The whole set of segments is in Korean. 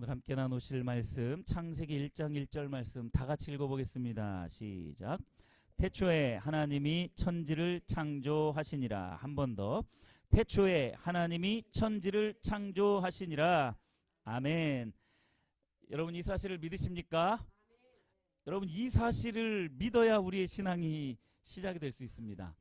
오늘 함께 나누실 말씀 창세기 1장 1절 말씀 다 같이 읽어보겠습니다. 시작. 태초에 하나님이 천지를 창조하시니라. 한 번 더. 태초에 하나님이 천지를 창조하시니라. 아멘. 여러분 이 사실을 믿으십니까? 여러분 이 사실을 믿어야 우리의 신앙이 시작이 될 수 있습니다.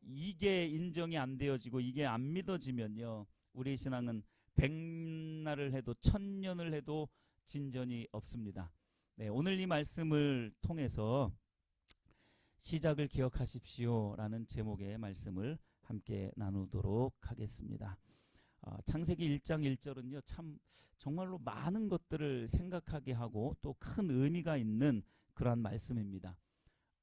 이게 인정이 안 되어지고 이게 안 믿어지면요, 우리의 신앙은 백날을 해도 천년을 해도 진전이 없습니다. 네, 오늘 이 말씀을 통해서 시작을 기억하십시오 라는 제목의 말씀을 함께 나누도록 하겠습니다. 창세기 1장 1절은요 참 정말로 많은 것들을 생각하게 하고 또 큰 의미가 있는 그러한 말씀입니다.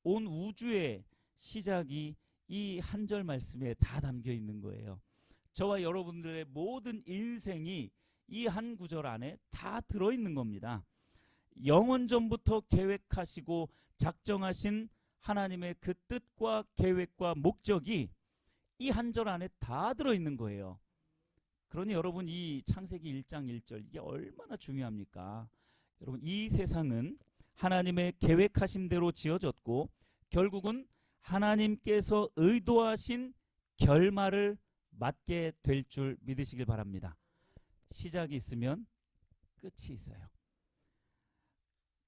온 우주의 시작이 이 한 절 말씀에 다 담겨 있는 거예요. 저와 여러분들의 모든 인생이 이 한 구절 안에 다 들어있는 겁니다. 영원전부터 계획하시고 작정하신 하나님의 그 뜻과 계획과 목적이 이 한 절 안에 다 들어있는 거예요. 그러니 여러분 이 창세기 1장 1절 이게 얼마나 중요합니까? 여러분 이 세상은 하나님의 계획하심대로 지어졌고 결국은 하나님께서 의도하신 결말을 맞게 될 줄 믿으시길 바랍니다. 시작이 있으면 끝이 있어요.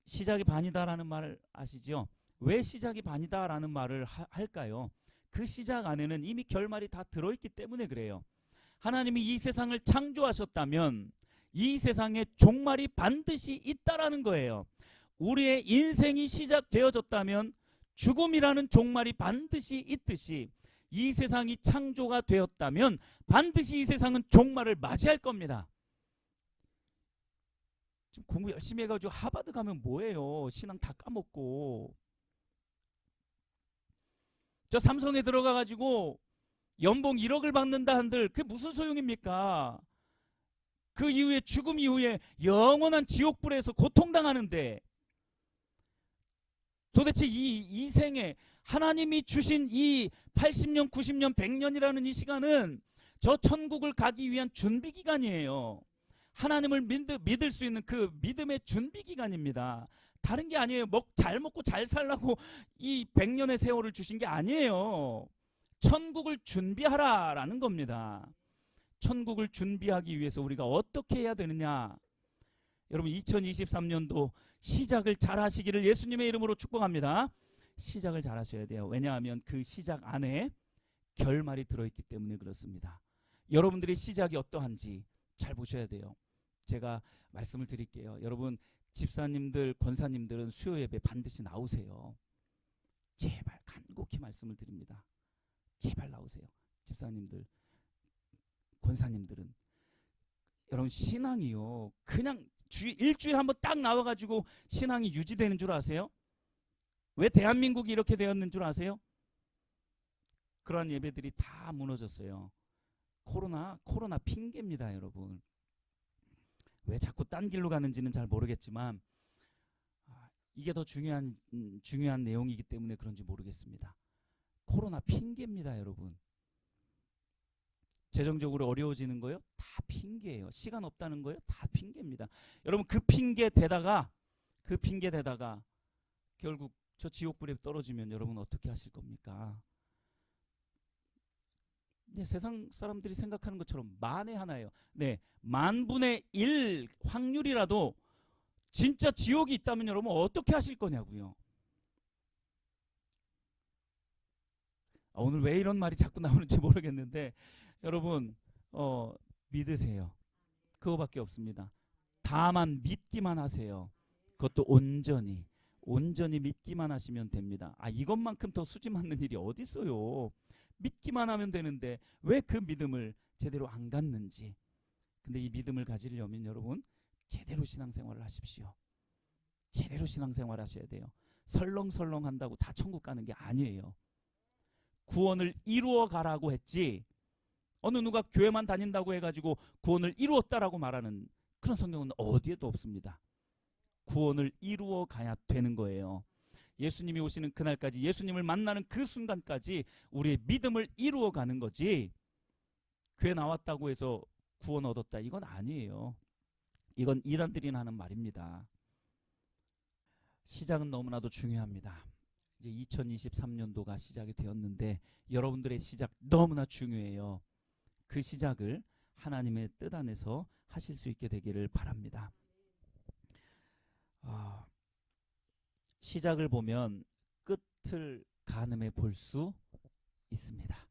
시작이 반이다라는 말 아시죠? 왜 시작이 반이다라는 말을 할까요? 그 시작 안에는 이미 결말이 다 들어있기 때문에 그래요. 하나님이 이 세상을 창조하셨다면 이 세상에 종말이 반드시 있다라는 거예요. 우리의 인생이 시작되어졌다면 죽음이라는 종말이 반드시 있듯이 이 세상이 창조가 되었다면 반드시 이 세상은 종말을 맞이할 겁니다. 지금 공부 열심히 해가지고 하버드 가면 뭐예요? 신앙 다 까먹고. 저 삼성에 들어가가지고 연봉 1억을 받는다 한들 그게 무슨 소용입니까? 그 이후에 죽음 이후에 영원한 지옥불에서 고통당하는데 도대체 이 생에 하나님이 주신 이 80년, 90년, 100년이라는 이 시간은 저 천국을 가기 위한 준비 기간이에요. 하나님을 믿을 수 있는 그 믿음의 준비 기간입니다. 다른 게 아니에요. 잘 먹고 잘 살라고 이 100년의 세월을 주신 게 아니에요. 천국을 준비하라라는 겁니다. 천국을 준비하기 위해서 우리가 어떻게 해야 되느냐? 여러분 2023년도 시작을 잘 하시기를 예수님의 이름으로 축복합니다. 시작을 잘 하셔야 돼요. 왜냐하면 그 시작 안에 결말이 들어있기 때문에 그렇습니다. 여러분들의 시작이 어떠한지 잘 보셔야 돼요. 제가 말씀을 드릴게요. 여러분 집사님들, 권사님들은 수요 예배 반드시 나오세요. 제발 간곡히 말씀을 드립니다. 제발 나오세요. 집사님들, 권사님들은 여러분 신앙이요 그냥 일주일에 한번 딱 나와가지고 신앙이 유지되는 줄 아세요? 왜 대한민국이 이렇게 되었는 줄 아세요? 그러한 예배들이 다 무너졌어요. 코로나 핑계입니다. 여러분 왜 자꾸 딴 길로 가는지는 잘 모르겠지만 이게 더 중요한 내용이기 때문에 그런지 모르겠습니다. 코로나 핑계입니다. 여러분 재정적으로 어려워지는 거요? 다 핑계예요. 시간 없다는 거요? 다 핑계입니다. 여러분 그 핑계 대다가 결국 저 지옥불에 떨어지면 여러분 어떻게 하실 겁니까? 네, 세상 사람들이 생각하는 것처럼 만에 하나예요. 네, 만분의 1 확률이라도 진짜 지옥이 있다면 여러분 어떻게 하실 거냐고요. 오늘 왜 이런 말이 자꾸 나오는지 모르겠는데 여러분 믿으세요. 그거밖에 없습니다. 다만 믿기만 하세요. 그것도 온전히 믿기만 하시면 됩니다. 이것만큼 더 수지 맞는 일이 어디 있어요. 믿기만 하면 되는데 왜 그 믿음을 제대로 안 갖는지. 근데 이 믿음을 가지려면 여러분 제대로 신앙생활을 하십시오. 제대로 신앙생활 하셔야 돼요. 설렁설렁 한다고 다 천국 가는 게 아니에요. 구원을 이루어 가라고 했지 어느 누가 교회만 다닌다고 해가지고 구원을 이루었다라고 말하는 그런 성경은 어디에도 없습니다. 구원을 이루어 가야 되는 거예요. 예수님이 오시는 그날까지, 예수님을 만나는 그 순간까지 우리의 믿음을 이루어 가는 거지 교회 나왔다고 해서 구원 얻었다 이건 아니에요. 이건 이단들이 하는 말입니다. 시작은 너무나도 중요합니다. 이제 2023년도가 시작이 되었는데 여러분들의 시작 너무나 중요해요. 그 시작을 하나님의 뜻 안에서 하실 수 있게 되기를 바랍니다. 시작을 보면 끝을 가늠해 볼 수 있습니다.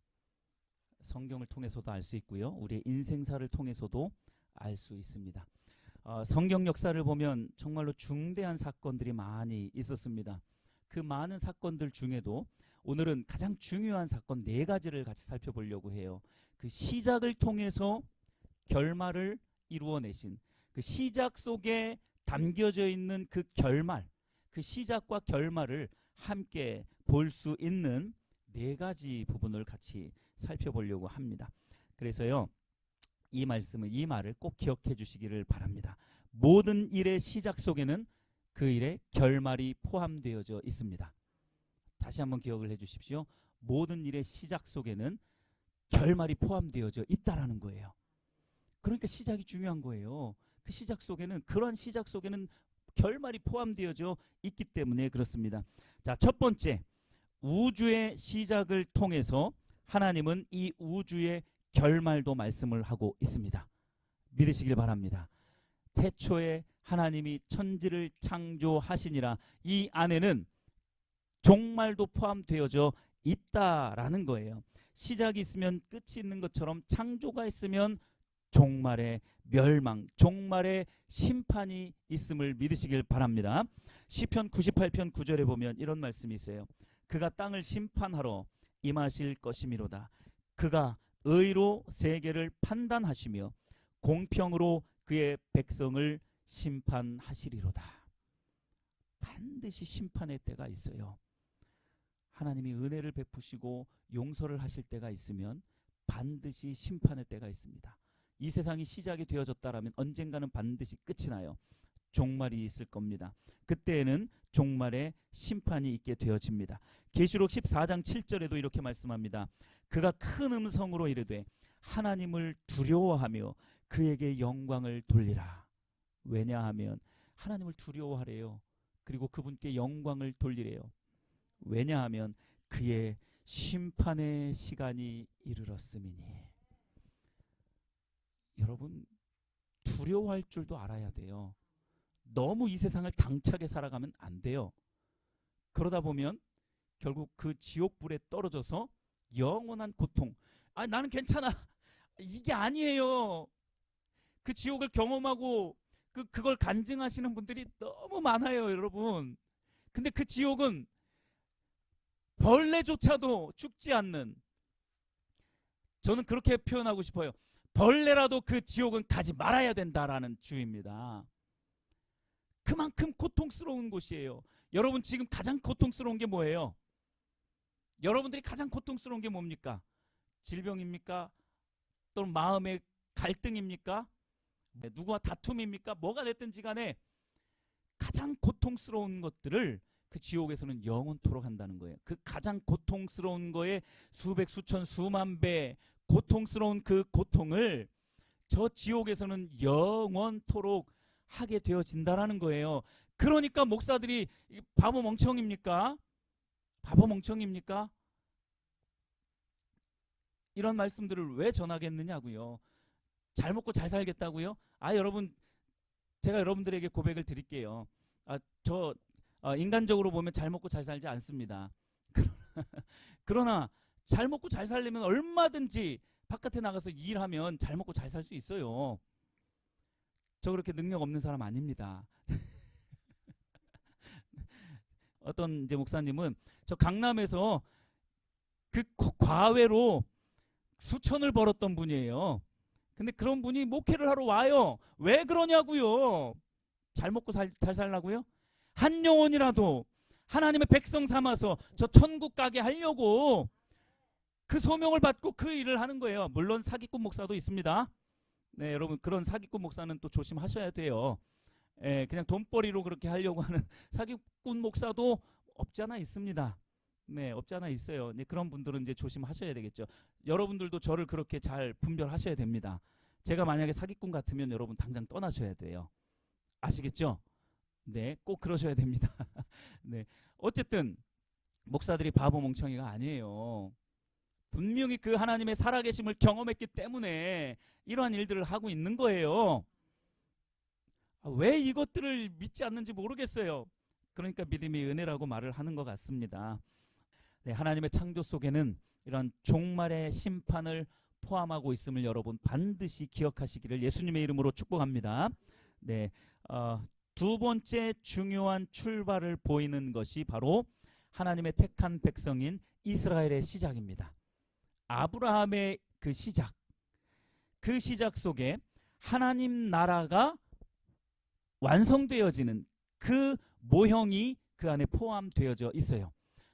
성경을 통해서도 알 수 있고요. 우리의 인생사를 통해서도 알 수 있습니다. 성경 역사를 보면 정말로 중대한 사건들이 많이 있었습니다. 그 많은 사건들 중에도 오늘은 가장 중요한 사건 4가지를 같이 살펴보려고 해요. 그 시작을 통해서 결말을 이루어내신 그 시작 속에 담겨져 있는 그 결말, 그 시작과 결말을 함께 볼 수 있는 4가지 부분을 같이 살펴보려고 합니다. 그래서요, 이 말을 꼭 기억해 주시기를 바랍니다. 모든 일의 시작 속에는 그 일의 결말이 포함되어져 있습니다. 다시 한번 기억을 해 주십시오. 모든 일의 시작 속에는 결말이 포함되어져 있다라는 거예요. 그러니까 시작이 중요한 거예요. 그 시작 속에는, 그러한 시작 속에는 결말이 포함되어져 있기 때문에 그렇습니다. 자, 첫 번째, 우주의 시작을 통해서 하나님은 이 우주의 결말도 말씀을 하고 있습니다. 믿으시길 바랍니다. 태초에 하나님이 천지를 창조하시니라, 이 안에는 종말도 포함되어져 있다라는 거예요. 시작이 있으면 끝이 있는 것처럼 창조가 있으면 종말의 멸망, 종말의 심판이 있음을 믿으시길 바랍니다. 시편 98편 9절에 보면 이런 말씀이 있어요. 그가 땅을 심판하러 임하실 것이미로다. 그가 의로 세계를 판단하시며 공평으로 그의 백성을 심판하시리로다. 반드시 심판의 때가 있어요. 하나님이 은혜를 베푸시고 용서를 하실 때가 있으면 반드시 심판의 때가 있습니다. 이 세상이 시작이 되어졌다라면 언젠가는 반드시 끝이 나요. 종말이 있을 겁니다. 그때에는 종말의 심판이 있게 되어집니다. 계시록 14장 7절에도 이렇게 말씀합니다. 그가 큰 음성으로 이르되 하나님을 두려워하며 그에게 영광을 돌리라. 왜냐하면 하나님을 두려워하래요. 그리고 그분께 영광을 돌리래요. 왜냐하면 그의 심판의 시간이 이르렀음이니. 여러분, 두려워할 줄도 알아야 돼요. 너무 이 세상을 당차게 살아가면 안 돼요. 그러다 보면 결국 그 지옥불에 떨어져서 영원한 고통, 나는 괜찮아, 이게 아니에요. 그 지옥을 경험하고 그걸 간증하시는 분들이 너무 많아요, 여러분. 근데 그 지옥은 벌레조차도 죽지 않는, 저는 그렇게 표현하고 싶어요. 벌레라도 그 지옥은 가지 말아야 된다라는 주의입니다. 그만큼 고통스러운 곳이에요. 여러분, 지금 가장 고통스러운 게 뭐예요? 여러분들이 가장 고통스러운 게 뭡니까? 질병입니까? 또는 마음의 갈등입니까? 누구와 다툼입니까? 뭐가 됐든지 간에 가장 고통스러운 것들을 그 지옥에서는 영원토록 한다는 거예요. 그 가장 고통스러운 거에 수백, 수천, 수만 배 고통스러운 그 고통을 저 지옥에서는 영원토록 하게 되어진다라는 거예요. 그러니까 목사들이 바보 멍청입니까? 바보 멍청입니까? 이런 말씀들을 왜 전하겠느냐고요. 잘 먹고 잘 살겠다고요? 여러분, 제가 여러분들에게 고백을 드릴게요. 인간적으로 보면 잘 먹고 잘 살지 않습니다. 그러나 잘 먹고 잘 살려면 얼마든지 바깥에 나가서 일하면 잘 먹고 잘 살 수 있어요. 저 그렇게 능력 없는 사람 아닙니다. 어떤 이제 목사님은 저 강남에서 그 과외로 수천을 벌었던 분이에요. 근데 그런 분이 목회를 하러 와요. 왜 그러냐고요. 잘 먹고 잘 살라고요? 한 영혼이라도 하나님의 백성 삼아서 저 천국 가게 하려고 그 소명을 받고 그 일을 하는 거예요. 물론 사기꾼 목사도 있습니다. 네, 여러분, 그런 사기꾼 목사는 또 조심하셔야 돼요. 그냥 돈벌이로 그렇게 하려고 하는 사기꾼 목사도 없지 않아 있습니다. 네, 없지 않아 있어요. 네, 그런 분들은 이제 조심하셔야 되겠죠. 여러분들도 저를 그렇게 잘 분별하셔야 됩니다. 제가 만약에 사기꾼 같으면 여러분 당장 떠나셔야 돼요. 아시겠죠? 네, 꼭 그러셔야 됩니다. 네, 어쨌든 목사들이 바보 멍청이가 아니에요. 분명히 그 하나님의 살아계심을 경험했기 때문에 이러한 일들을 하고 있는 거예요. 왜 이것들을 믿지 않는지 모르겠어요. 그러니까 믿음이 은혜라고 말을 하는 것 같습니다. 네, 하나님의 창조 속에는 이런 종말의 심판을 포함하고 있음을 여러분 반드시 기억하시기를 예수님의 이름으로 축복합니다. 네, 두 번째 중요한 출발을 보이는 것이 바로 하나님의 택한 백성인 이스라엘의 시작입니다. 아브라함의 그 시작 속에 하나님 나라가 완성되어지는 그 모형이 그 안에 포함되어져 있어요.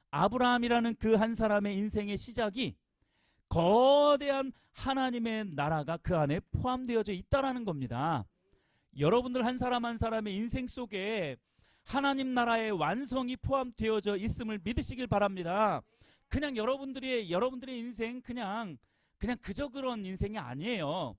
아브라함이라는 그 한 사람의 인생의 시작이 거대한 하나님의 나라가 그 안에 포함되어져 있다라는 겁니다. 여러분들 한 사람 한 사람의 인생 속에 하나님 나라의 완성이 포함되어져 있음을 믿으시길 바랍니다. 그냥 여러분들의 인생 그냥 그저 그런 인생이 아니에요.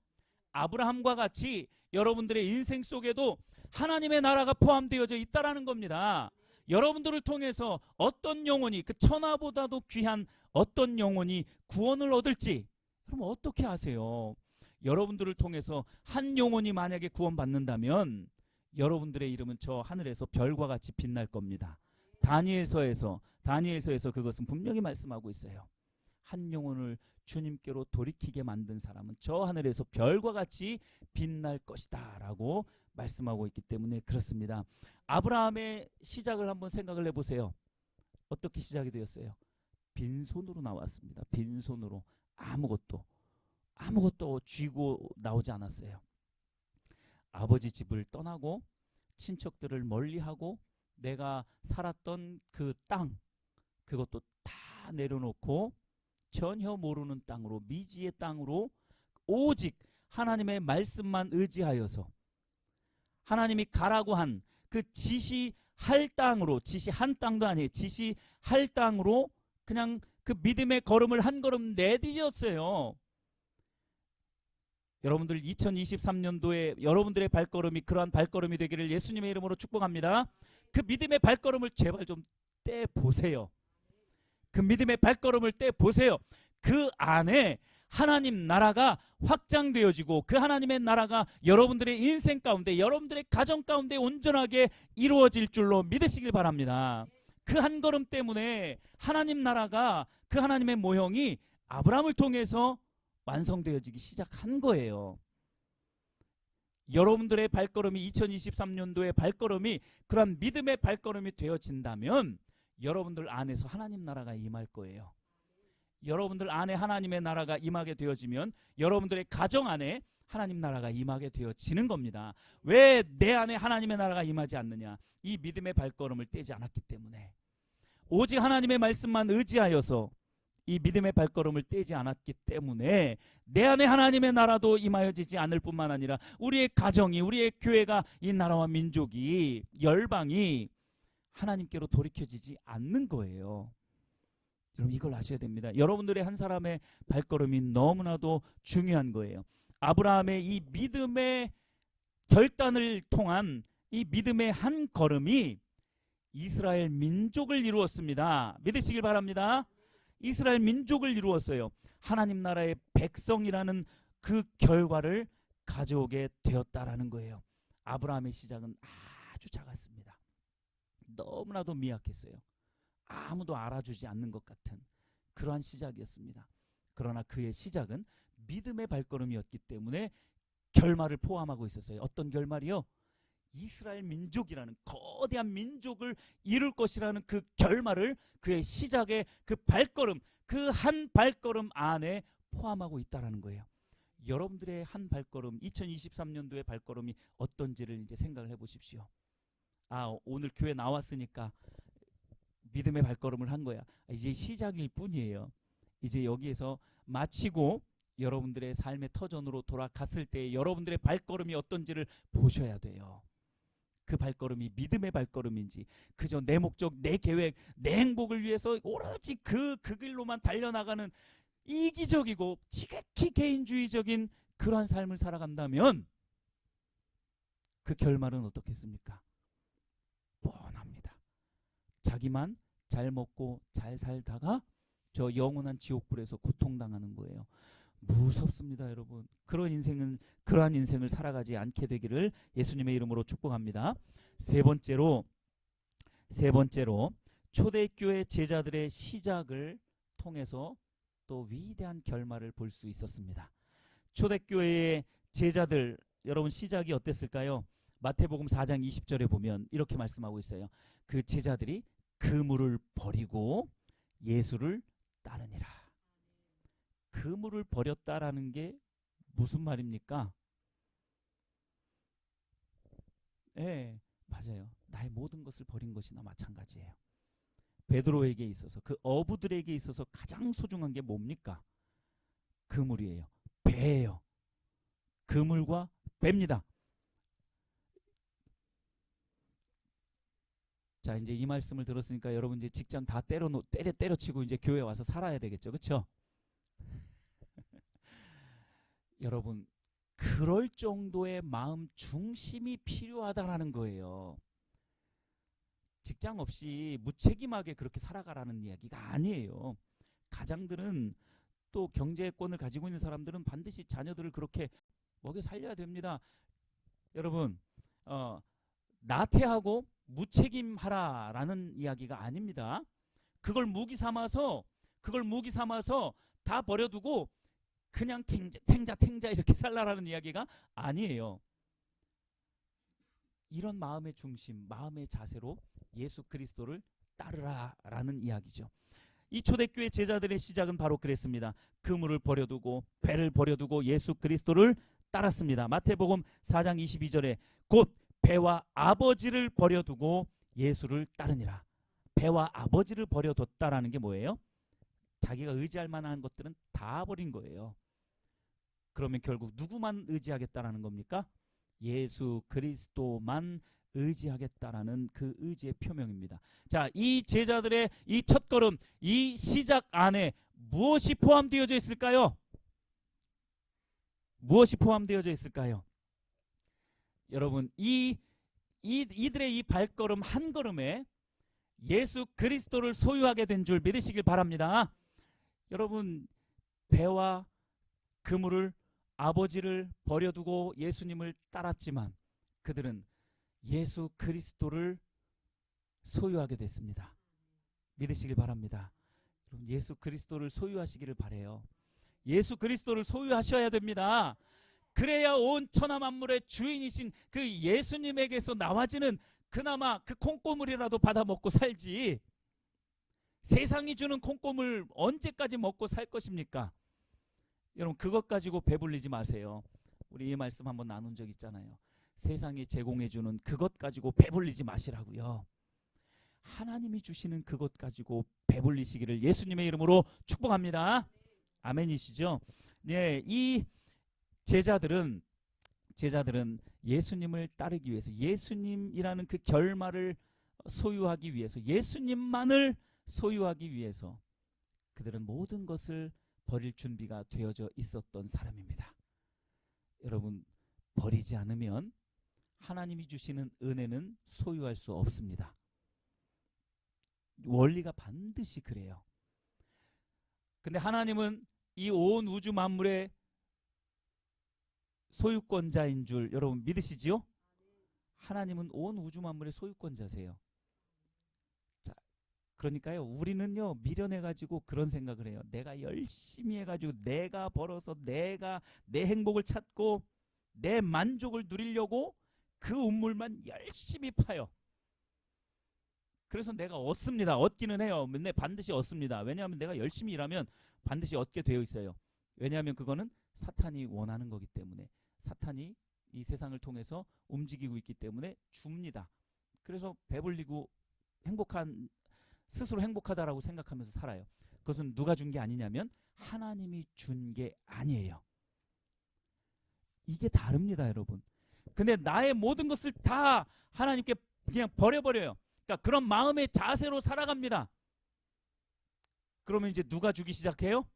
아브라함과 같이 여러분들의 인생 속에도 하나님의 나라가 포함되어져 있다라는 겁니다. 여러분들을 통해서 어떤 영혼이, 그 천하보다도 귀한 어떤 영혼이 구원을 얻을지 그럼 어떻게 아세요? 여러분들을 통해서 한 영혼이 만약에 구원받는다면 여러분들의 이름은 저 하늘에서 별과 같이 빛날 겁니다. 다니엘서에서 그것은 분명히 말씀하고 있어요. 한 영혼을 주님께로 돌이키게 만든 사람은 저 하늘에서 별과 같이 빛날 것이다 라고 말씀하고 있기 때문에 그렇습니다. 아브라함의 시작을 한번 생각을 해보세요. 어떻게 시작이 되었어요? 빈손으로 나왔습니다. 빈손으로 아무것도 쥐고 나오지 않았어요. 아버지 집을 떠나고 친척들을 멀리하고 내가 살았던 그 땅 그것도 다 내려놓고 전혀 모르는 땅으로, 미지의 땅으로 오직 하나님의 말씀만 의지하여서 하나님이 가라고 한 그 지시할 땅으로, 지시한 땅도 아니에요. 지시할 땅으로 그냥 그 믿음의 걸음을 한 걸음 내디뎠어요. 여러분들 2023년도에 여러분들의 발걸음이 그러한 발걸음이 되기를 예수님의 이름으로 축복합니다. 그 믿음의 발걸음을 제발 좀 떼보세요. 그 믿음의 발걸음을 떼보세요. 그 안에 하나님 나라가 확장되어지고 그 하나님의 나라가 여러분들의 인생 가운데, 여러분들의 가정 가운데 온전하게 이루어질 줄로 믿으시길 바랍니다. 그 한 걸음 때문에 하나님 나라가, 그 하나님의 모형이 아브라함을 통해서 완성되어지기 시작한 거예요. 여러분들의 발걸음이 2023년도의 발걸음이 그런 믿음의 발걸음이 되어진다면 여러분들 안에서 하나님 나라가 임할 거예요. 여러분들 안에 하나님의 나라가 임하게 되어지면 여러분들의 가정 안에 하나님 나라가 임하게 되어지는 겁니다. 왜 내 안에 하나님의 나라가 임하지 않느냐? 이 믿음의 발걸음을 떼지 않았기 때문에, 오직 하나님의 말씀만 의지하여서 이 믿음의 발걸음을 떼지 않았기 때문에 내 안에 하나님의 나라도 임하여지지 않을 뿐만 아니라 우리의 가정이, 우리의 교회가, 이 나라와 민족이, 열방이 하나님께로 돌이켜지지 않는 거예요. 여러분 이걸 아셔야 됩니다. 여러분들의 한 사람의 발걸음이 너무나도 중요한 거예요. 아브라함의 이 믿음의 결단을 통한 이 믿음의 한 걸음이 이스라엘 민족을 이루었습니다. 믿으시길 바랍니다. 이스라엘 민족을 이루었어요. 하나님 나라의 백성이라는 그 결과를 가져오게 되었다라는 거예요. 아브라함의 시작은 아주 작았습니다. 너무나도 미약했어요. 아무도 알아주지 않는 것 같은 그러한 시작이었습니다. 그러나 그의 시작은 믿음의 발걸음이었기 때문에 결말을 포함하고 있었어요. 어떤 결말이요? 이스라엘 민족이라는 거대한 민족을 이룰 것이라는 그 결말을 그의 시작의 그 발걸음, 그 한 발걸음 안에 포함하고 있다라는 거예요. 여러분들의 한 발걸음, 2023년도의 발걸음이 어떤지를 이제 생각을 해보십시오. 오늘 교회 나왔으니까 믿음의 발걸음을 한 거야. 이제 시작일 뿐이에요. 이제 여기에서 마치고 여러분들의 삶의 터전으로 돌아갔을 때 여러분들의 발걸음이 어떤지를 보셔야 돼요. 그 발걸음이 믿음의 발걸음인지, 그저 내 목적, 내 계획, 내 행복을 위해서 오로지 그 길로만 달려나가는 이기적이고 지극히 개인주의적인 그러한 삶을 살아간다면 그 결말은 어떻겠습니까? 뻔합니다. 자기만 잘 먹고 잘 살다가 저 영원한 지옥불에서 고통당하는 거예요. 무섭습니다, 여러분. 그러한 인생을 살아가지 않게 되기를 예수님의 이름으로 축복합니다. 세 번째로 초대교회 제자들의 시작을 통해서 또 위대한 결말을 볼 수 있었습니다. 초대교회의 제자들, 여러분 시작이 어땠을까요? 마태복음 4장 20절에 보면 이렇게 말씀하고 있어요. 그 제자들이 그물을 버리고 예수를 따르니라. 그물을 버렸다라는 게 무슨 말입니까? 예, 맞아요. 나의 모든 것을 버린 것이나 마찬가지예요. 베드로에게 있어서, 그 어부들에게 있어서 가장 소중한 게 뭡니까? 그물이에요. 배예요. 그물과 배입니다. 자, 이제 이 말씀을 들었으니까 여러분 이제 직장 다 때려치고 이제 교회 와서 살아야 되겠죠, 그렇죠? 여러분, 그럴 정도의 마음 중심이 필요하다라는 거예요. 직장 없이 무책임하게 그렇게 살아가라는 이야기가 아니에요. 가장들은, 또 경제권을 가지고 있는 사람들은 반드시 자녀들을 그렇게 먹여 살려야 됩니다. 여러분, 나태하고 무책임하라라는 이야기가 아닙니다. 그걸 무기 삼아서 다 버려두고 그냥 탱자 이렇게 살라라는 이야기가 아니에요. 이런 마음의 중심, 마음의 자세로 예수 그리스도를 따르라라는 이야기죠. 이 초대교회 제자들의 시작은 바로 그랬습니다. 그물을 버려두고 배를 버려두고 예수 그리스도를 따랐습니다. 마태복음 4장 22절에 곧 배와 아버지를 버려두고 예수를 따르니라. 배와 아버지를 버려뒀다라는 게 뭐예요? 자기가 의지할 만한 것들은 다 버린 거예요. 그러면 결국 누구만 의지하겠다라는 겁니까? 예수 그리스도만 의지하겠다라는 그 의지의 표명입니다. 자, 이 제자들의 이 첫걸음, 이 시작 안에 무엇이 포함되어져 있을까요? 무엇이 포함되어져 있을까요? 여러분, 이들의 이 발걸음 한 걸음에 예수 그리스도를 소유하게 된 줄 믿으시길 바랍니다. 여러분, 배와 그물을, 아버지를 버려두고 예수님을 따랐지만 그들은 예수 그리스도를 소유하게 됐습니다. 믿으시길 바랍니다. 예수 그리스도를 소유하시기를 바라요. 예수 그리스도를 소유하셔야 됩니다. 그래야 온 천하 만물의 주인이신 그 예수님에게서 나와지는 그나마 그 콩고물이라도 받아 먹고 살지, 세상이 주는 콩고물 언제까지 먹고 살 것입니까? 여러분, 그것 가지고 배불리지 마세요. 우리 이 말씀 한번 나눈 적 있잖아요. 세상이 제공해 주는 그것 가지고 배불리지 마시라고요. 하나님이 주시는 그것 가지고 배불리시기를 예수님의 이름으로 축복합니다. 아멘이시죠? 네, 이 제자들은 예수님을 따르기 위해서, 예수님이라는 그 결말을 소유하기 위해서, 예수님만을 소유하기 위해서 그들은 모든 것을 버릴 준비가 되어져 있었던 사람입니다. 여러분, 버리지 않으면 하나님이 주시는 은혜는 소유할 수 없습니다. 원리가 반드시 그래요. 근데 하나님은 이 온 우주 만물의 소유권자인 줄 여러분 믿으시지요? 하나님은 온 우주 만물의 소유권자세요. 자, 그러니까요, 우리는요 미련해가지고 그런 생각을 해요. 내가 열심히 해가지고 내가 벌어서 내가 내 행복을 찾고 내 만족을 누리려고 그 우물만 열심히 파요. 그래서 내가 얻습니다. 얻기는 해요. 근데 반드시 얻습니다. 왜냐하면 내가 열심히 일하면 반드시 얻게 되어 있어요. 왜냐하면 그거는 사탄이 원하는 거기 때문에, 사탄이 이 세상을 통해서 움직이고 있기 때문에 줍니다. 그래서 배불리고 스스로 행복하다라고 생각하면서 살아요. 그것은 누가 준 게 아니냐면 하나님이 준 게 아니에요. 이게 다릅니다, 여러분. 근데 나의 모든 것을 다 하나님께 그냥 버려버려요. 그러니까 그런 마음의 자세로 살아갑니다. 그러면 이제 누가 주기 시작해요?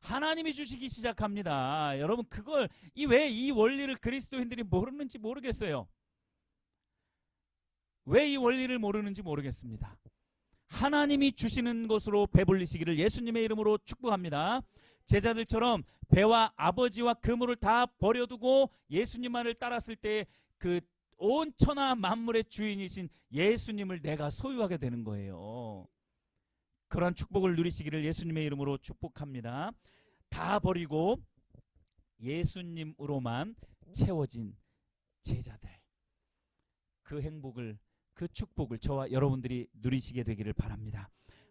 하나님이 주시기 시작합니다. 여러분 그걸 왜 이 원리를 그리스도인들이 모르는지 모르겠어요. 왜 이 원리를 모르는지 모르겠습니다. 하나님이 주시는 것으로 배불리시기를 예수님의 이름으로 축복합니다. 제자들처럼 배와 아버지와 그물을 다 버려두고 예수님만을 따랐을 때 그 온 천하 만물의 주인이신 예수님을 내가 소유하게 되는 거예요. 그러한 축복을 누리시기를 예수님의 이름으로 축복합니다. 다 버리고 예수님으로만 채워진 제자들, 그 행복을, 그 축복을 저와 여러분들이 누리시게 되기를 바랍니다.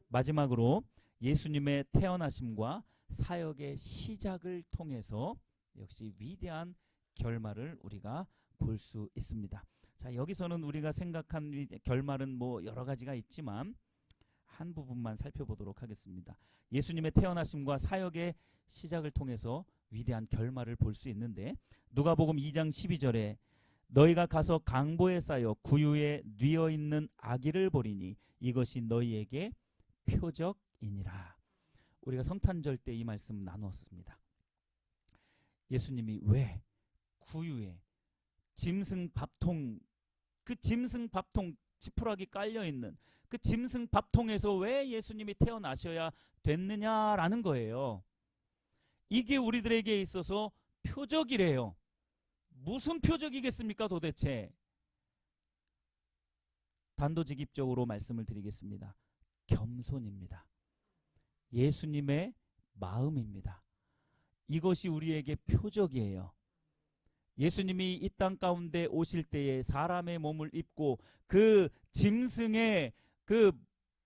마지막으로 예수님의 태어나심과 사역의 시작을 통해서 역시 위대한 결말을 우리가 볼 수 있습니다. 자, 여기서는 우리가 생각한 결말은 뭐 여러 가지가 있지만 한 부분만 살펴보도록 하겠습니다. 예수님의 태어나심과 사역의 시작을 통해서 위대한 결말을 볼 수 있는데, 누가복음 2장 12절에 너희가 가서 강보에 쌓여 구유에 뉘어 있는 아기를 보리니 이것이 너희에게 표적이니라. 우리가 성탄절 때 이 말씀 나누었습니다. 예수님이 왜 구유에 짐승 밥통, 그 짐승 밥통 지푸라기 깔려 있는 그 짐승 밥통에서 왜 예수님이 태어나셔야 됐느냐라는 거예요. 이게 우리들에게 있어서 표적이래요. 무슨 표적이겠습니까 도대체? 단도직입적으로 말씀을 드리겠습니다. 겸손입니다. 예수님의 마음입니다. 이것이 우리에게 표적이에요. 예수님이 이 땅 가운데 오실 때에 사람의 몸을 입고 그 짐승의 그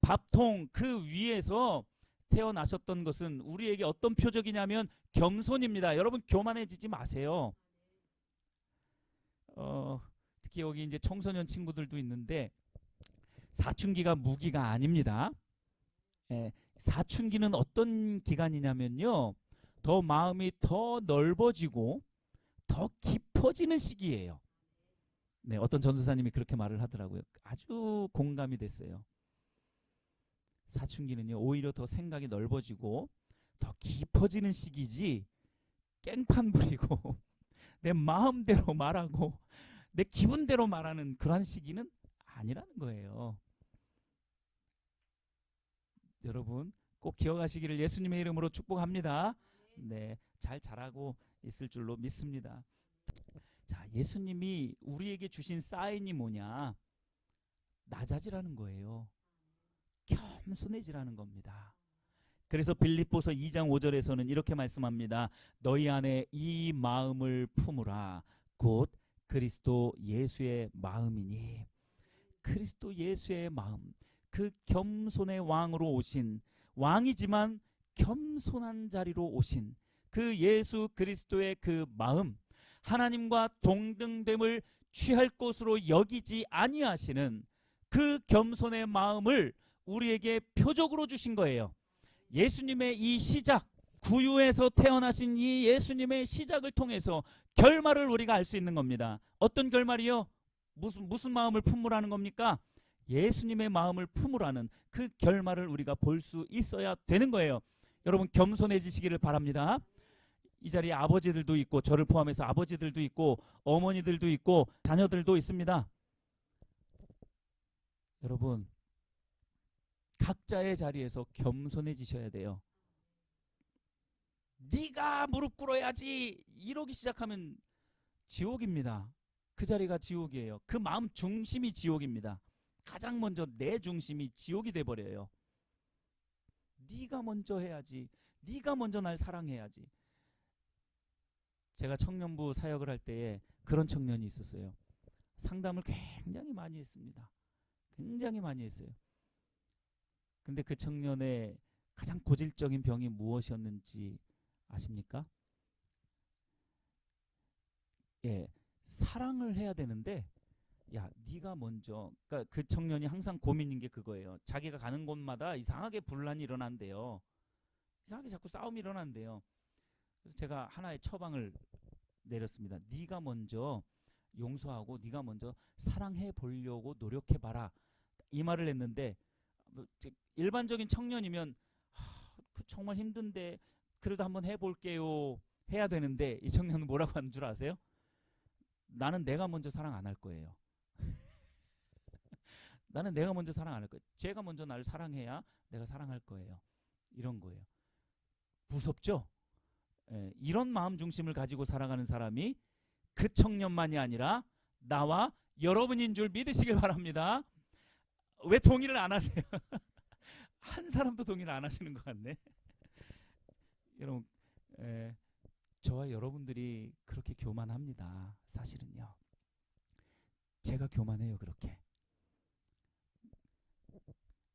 밥통 그 위에서 태어나셨던 것은 우리에게 어떤 표적이냐면 겸손입니다. 여러분 교만해지지 마세요. 특히 여기 이제 청소년 친구들도 있는데 사춘기가 무기가 아닙니다. 사춘기는 어떤 기간이냐면요, 더 마음이 더 넓어지고 더 깊어지는 시기예요. 네, 어떤 전도사님이 그렇게 말을 하더라고요. 아주 공감이 됐어요. 사춘기는요 오히려 더 생각이 넓어지고 더 깊어지는 시기지, 깽판 부리고 내 마음대로 말하고 내 기분대로 말하는 그런 시기는 아니라는 거예요. 여러분 꼭 기억하시기를 예수님의 이름으로 축복합니다. 네, 잘 자라고 있을 줄로 믿습니다. 자, 예수님이 우리에게 주신 사인이 뭐냐? 낮아지라는 거예요. 겸손해지라는 겁니다. 그래서 빌립보서 2장 5절에서는 이렇게 말씀합니다. 너희 안에 이 마음을 품으라. 곧 그리스도 예수의 마음이니. 그리스도 예수의 마음, 그 겸손의 왕으로 오신, 왕이지만 겸손한 자리로 오신 그 예수 그리스도의 그 마음, 하나님과 동등됨을 취할 것으로 여기지 아니하시는 그 겸손의 마음을 우리에게 표적으로 주신 거예요. 예수님의 이 시작, 구유에서 태어나신 이 예수님의 시작을 통해서 결말을 우리가 알 수 있는 겁니다. 어떤 결말이요? 무슨 마음을 품으라는 겁니까? 예수님의 마음을 품으라는 그 결말을 우리가 볼 수 있어야 되는 거예요. 여러분 겸손해지시기를 바랍니다. 이 자리에 아버지들도 있고, 저를 포함해서 아버지들도 있고, 어머니들도 있고, 자녀들도 있습니다. 여러분 각자의 자리에서 겸손해지셔야 돼요. 네가 무릎 꿇어야지 이러기 시작하면 지옥입니다. 그 자리가 지옥이에요. 그 마음 중심이 지옥입니다. 가장 먼저 내 중심이 지옥이 돼버려요. 네가 먼저 해야지, 네가 먼저 날 사랑해야지. 제가 청년부 사역을 할 때에 그런 청년이 있었어요. 상담을 굉장히 많이 했습니다. 굉장히 많이 했어요. 근데 그 청년의 가장 고질적인 병이 무엇이었는지 아십니까? 예, 사랑을 해야 되는데, 야, 네가 먼저. 그러니까 그 청년이 항상 고민인 게 그거예요. 자기가 가는 곳마다 이상하게 분란이 일어난대요. 이상하게 자꾸 싸움이 일어난대요. 그래서 제가 하나의 처방을 내렸습니다. 네가 먼저 용서하고 네가 먼저 사랑해 보려고 노력해 봐라. 이 말을 했는데 일반적인 청년이면 정말 힘든데 그래도 한번 해볼게요 해야 되는데 이 청년은 뭐라고 하는 줄 아세요? 나는 내가 먼저 사랑 안 할 거예요. 나는 내가 먼저 사랑 안 할 거예요. 제가 먼저 나를 사랑해야 내가 사랑할 거예요. 이런 거예요. 무섭죠? 예, 이런 마음 중심을 가지고 살아가는 사람이 그 청년만이 아니라 나와 여러분인 줄 믿으시길 바랍니다. 왜 동의를 안 하세요? 한 사람도 동의를 안 하시는 것 같네. 여러분, 저와 여러분들이 그렇게 교만합니다. 사실은요. 제가 교만해요. 그렇게.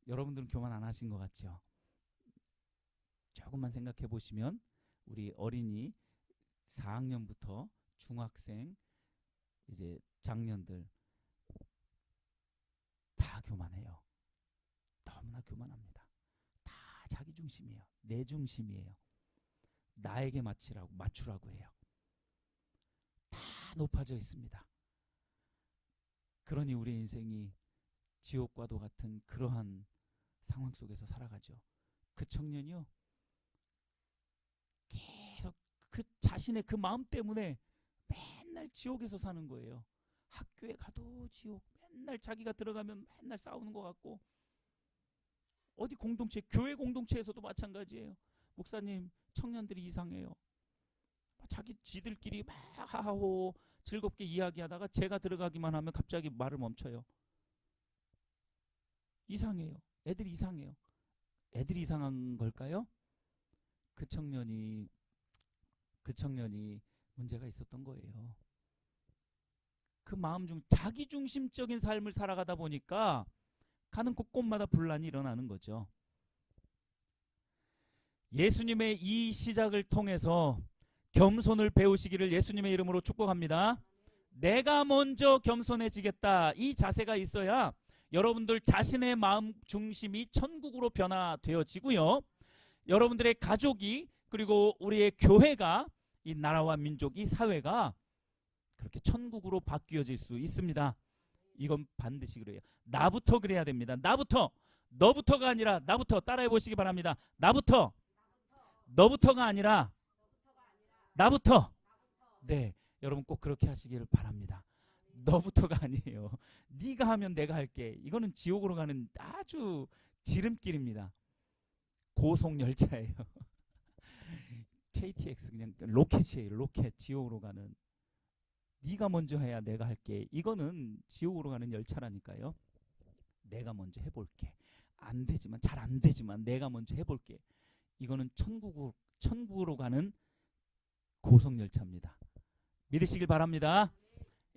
여러분들은 교만 안 하신 것 같죠? 조금만 생각해 보시면 우리 어린이 4학년부터 중학생 이제 장년들 다 교만해요. 너무나 교만합니다. 다 자기 중심이에요. 내 중심이에요. 나에게 맞추라고 해요. 다 높아져 있습니다. 그러니 우리 인생이 지옥과도 같은 그러한 상황 속에서 살아가죠. 그 청년이요. 계속 그 자신의 그 마음 때문에 맨날 지옥에서 사는 거예요. 학교에 가도 지옥, 맨날 자기가 들어가면 맨날 싸우는 것 같고, 어디 공동체, 교회 공동체에서도 마찬가지예요. 목사님, 청년들이 이상해요. 지들끼리 막 하고 즐겁게 이야기하다가 제가 들어가기만 하면 갑자기 말을 멈춰요. 이상해요. 애들이 이상해요. 애들이 이상한 걸까요? 그 청년이 문제가 있었던 거예요. 그 마음 중 자기 중심적인 삶을 살아가다 보니까 가는 곳곳마다 분란이 일어나는 거죠. 예수님의 이 시작을 통해서 겸손을 배우시기를 예수님의 이름으로 축복합니다. 내가 먼저 겸손해지겠다. 이 자세가 있어야 여러분들 자신의 마음 중심이 천국으로 변화되어지고요. 여러분들의 가족이 그리고 우리의 교회가 이 나라와 민족, 이 사회가 그렇게 천국으로 바뀌어질 수 있습니다. 이건 반드시 그래요. 나부터 그래야 됩니다. 나부터. 너부터가 아니라 나부터. 따라해 보시기 바랍니다. 나부터. 너부터가 아니라 나부터. 네, 여러분 꼭 그렇게 하시기를 바랍니다. 너부터가 아니에요. 네가 하면 내가 할게. 이거는 지옥으로 가는 아주 지름길입니다. 고속열차예요. KTX 그냥 로켓이에요. 로켓. 지옥으로 가는. 네가 먼저 해야 내가 할게. 이거는 지옥으로 가는 열차라니까요. 내가 먼저 해볼게. 안 되지만, 잘 안 되지만 내가 먼저 해볼게. 이거는 천국으로 가는 고속열차입니다. 믿으시길 바랍니다.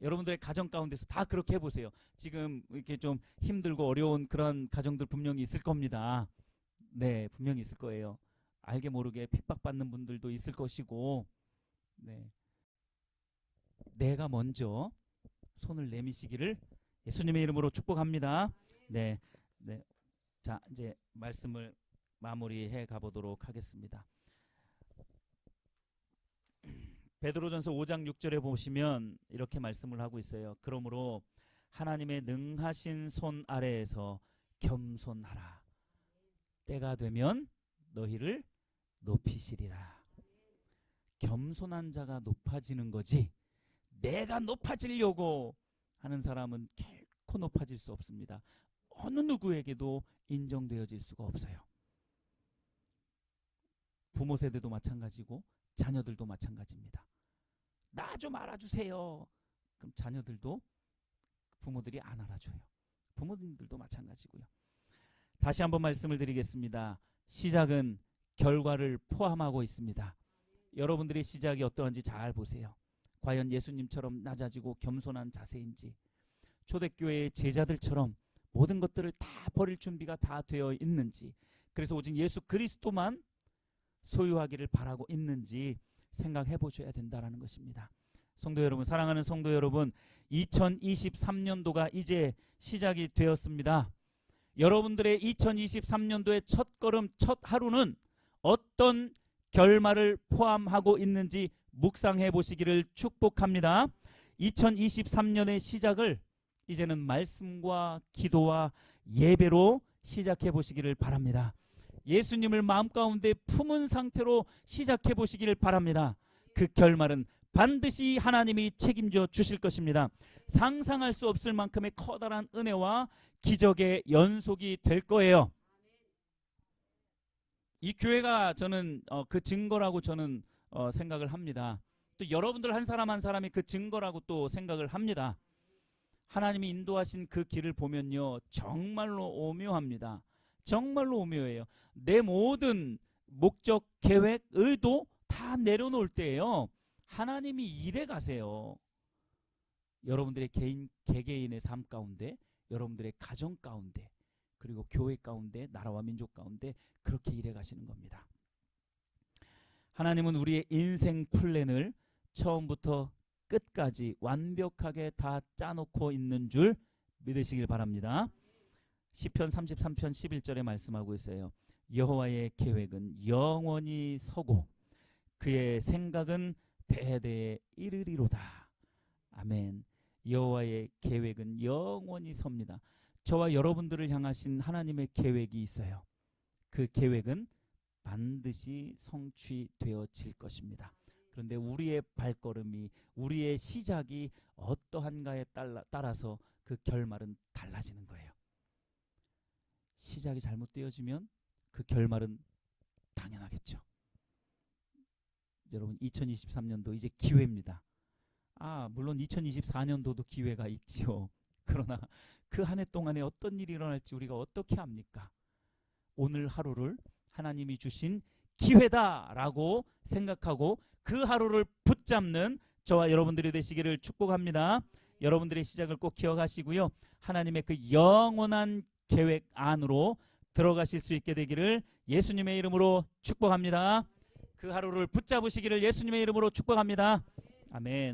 여러분들의 가정 가운데서 다 그렇게 해보세요. 지금 이렇게 좀 힘들고 어려운 그런 가정들 분명히 있을 겁니다. 네, 분명히 있을 거예요. 알게 모르게 핍박받는 분들도 있을 것이고, 네, 내가 먼저 손을 내미시기를 예수님의 이름으로 축복합니다. 네, 네. 자, 이제 말씀을 마무리해 가보도록 하겠습니다. 베드로전서 5장 6절에 보시면 이렇게 말씀을 하고 있어요. 그러므로 하나님의 능하신 손 아래에서 겸손하라. 때가 되면 너희를 높이시리라. 겸손한 자가 높아지는 거지, 내가 높아지려고 하는 사람은 결코 높아질 수 없습니다. 어느 누구에게도 인정되어질 수가 없어요. 부모 세대도 마찬가지고 자녀들도 마찬가지입니다. 나 좀 알아주세요. 그럼 자녀들도 부모들이 안 알아줘요. 부모님들도 마찬가지고요. 다시 한번 말씀을 드리겠습니다. 시작은 결과를 포함하고 있습니다. 여러분들의 시작이 어떠한지 잘 보세요. 과연 예수님처럼 낮아지고 겸손한 자세인지, 초대교회의 제자들처럼 모든 것들을 다 버릴 준비가 다 되어 있는지, 그래서 오직 예수 그리스도만 소유하기를 바라고 있는지 생각해 보셔야 된다는 것입니다. 성도 여러분, 사랑하는 성도 여러분, 2023년도가 이제 시작이 되었습니다. 여러분들의 2023년도의 첫걸음, 첫 하루는 어떤 결말을 포함하고 있는지 묵상해 보시기를 축복합니다. 2023년의 시작을 이제는 말씀과 기도와 예배로 시작해 보시기를 바랍니다. 예수님을 마음 가운데 품은 상태로 시작해 보시기를 바랍니다. 그 결말은 반드시 하나님이 책임져 주실 것입니다. 상상할 수 없을 만큼의 커다란 은혜와 기적의 연속이 될 거예요. 이 교회가 저는 그 증거라고 저는 생각을 합니다. 또 여러분들 한 사람 한 사람이 그 증거라고 또 생각을 합니다. 하나님이 인도하신 그 길을 보면요, 정말로 오묘합니다. 정말로 오묘해요. 내 모든 목적, 계획, 의도 다 내려놓을 때예요, 하나님이 일해 가세요. 여러분들의 개개인의 삶 가운데, 여러분들의 가정 가운데, 그리고 교회 가운데, 나라와 민족 가운데 그렇게 일해 가시는 겁니다. 하나님은 우리의 인생 플랜을 처음부터 끝까지 완벽하게 다 짜놓고 있는 줄 믿으시길 바랍니다. 시편 33편 11절에 말씀하고 있어요. 여호와의 계획은 영원히 서고 그의 생각은 대대에 이르리로다. 아멘. 여호와의 계획은 영원히 섭니다. 저와 여러분들을 향하신 하나님의 계획이 있어요. 그 계획은 반드시 성취되어질 것입니다. 그런데 우리의 발걸음이, 우리의 시작이 어떠한가에 따라서 그 결말은 달라지는 거예요. 시작이 잘못되어지면 그 결말은 당연하겠죠. 여러분, 2023년도 이제 기회입니다. 물론 2024년도도 기회가 있지요. 그러나 그 한 해 동안에 어떤 일이 일어날지 우리가 어떻게 압니까? 오늘 하루를 하나님이 주신 기회다라고 생각하고 그 하루를 붙잡는 저와 여러분들이 되시기를 축복합니다. 여러분들의 시작을 꼭 기억하시고요, 하나님의 그 영원한 계획 안으로 들어가실 수 있게 되기를 예수님의 이름으로 축복합니다. 그 하루를 붙잡으시기를 예수님의 이름으로 축복합니다. 아멘.